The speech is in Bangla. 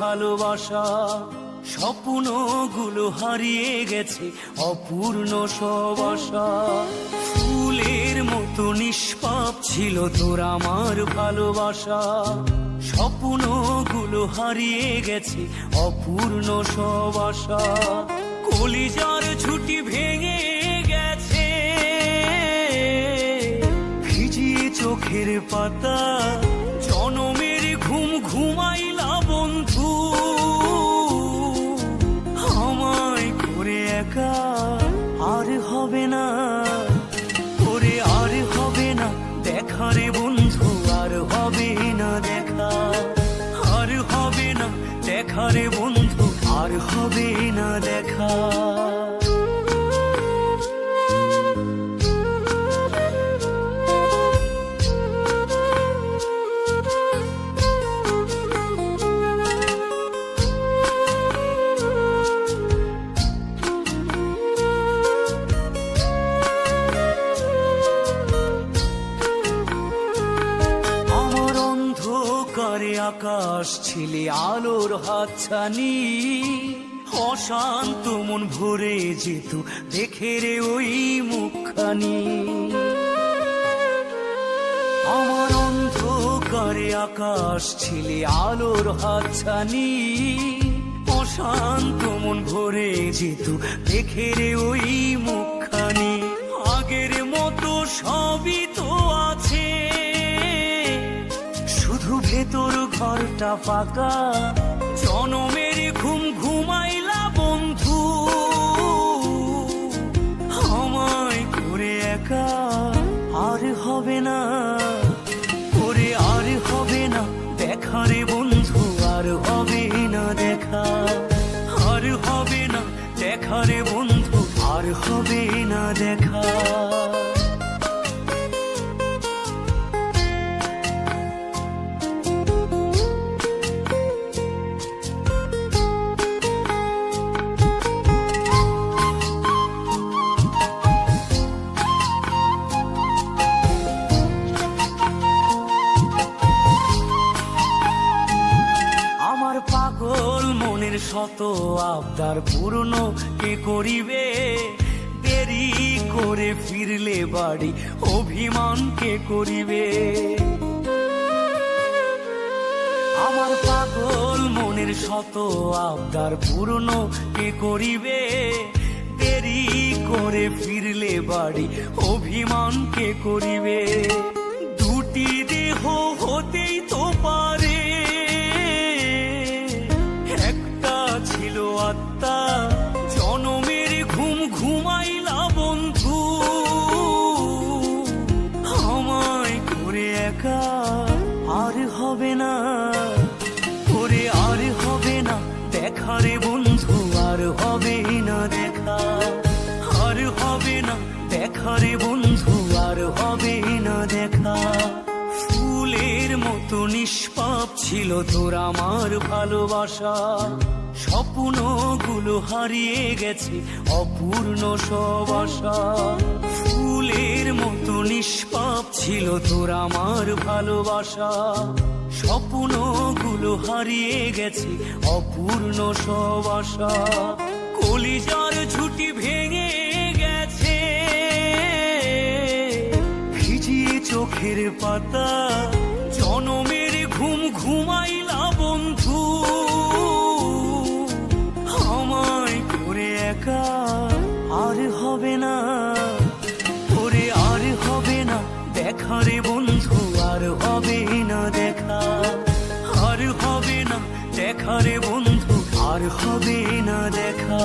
ভালোবাসা। স্বপ্নগুলো হারিয়ে গেছে অপূর্ণ সব আশা। ফুলের মতো নিষ্পাপ ছিল তোর আমার ভালোবাসা। স্বপ্নগুলো হারিয়ে গেছে অপূর্ণ সব আশা। কলিজার ঝুঁটি ভেঙে গেছে ভিজিয়ে চোখের পাতা। জনমের ঘুম ঘুমাইলা বন্ধু, আমায় করে একা। আর হবে না ওরে, আর হবে না দেখা রে বন্ধু, আর হবে না দেখা। আর হবে না দেখা রে বন্ধু, আর হবে না দেখা। আকাশ ছিলে আলোর হাতছানি। অশান্ত মন ভরে যেত দেখে রে ওই মুখখানি। আমার অন্ধকারে আকাশ ছিলে আলোর হাতছানি। অশান্ত মন ভরে যেত দেখে রে ওই মুখখানি। আগের মতো সবই তো আছে, শুধু ভেতর ঘরটা ফাঁকা। জনমের ঘুম ঘুমাইলা বন্ধু, আমায় করে একা। আর হবে না ওরে, আর হবে না দেখা রে বন্ধু, আর হবে না দেখা। আর হবে না দেখা রে বন্ধু, আর হবে না দেখা। পাগল মনের শত আবদার পূর্ণ কে করিবে? দেরি করে ফিরলে বাড়ি অভিমান কে করিবে? আমার পাগল মনের শত আবদার পূর্ণ কে করিবে? দেরি করে ফিরলে বাড়ি অভিমান কে করিবে? দুটি দেহ হতেই তো পারে, ছিল আত্মা। জনমের ঘুম ঘুমাইলা বন্ধু, আমায় করে একা। আর হবে না ওরে, আর হবে না দেখা রে বন্ধু, আর হবে না দেখা। আর হবে না দেখা রে বন্ধু, আর হবে না দেখা। ফুলের মতো নিষ্পাপ ছিল তোর আমার ভালোবাসা। স্বপ্নগুলো হারিয়ে গেছে অপূর্ণ সব আশা। ফুলের মতো নিষ্পাপ ছিল তোর আমার ভালোবাসা। স্বপ্নগুলো হারিয়ে গেছে অপূর্ণ সব আশা। কলিজার ঝুঁটি ভেঙে গেছে ভিজিয়ে চোখের পাতা। জনমের ঘুম ঘুমাইলা বন্ধু, আমায় করে একা। আর হবে না ওরে, আর হবে না দেখা রে বন্ধু, আর হবে না দেখা। আর হবে না দেখা রে বন্ধু, আর হবে না দেখা।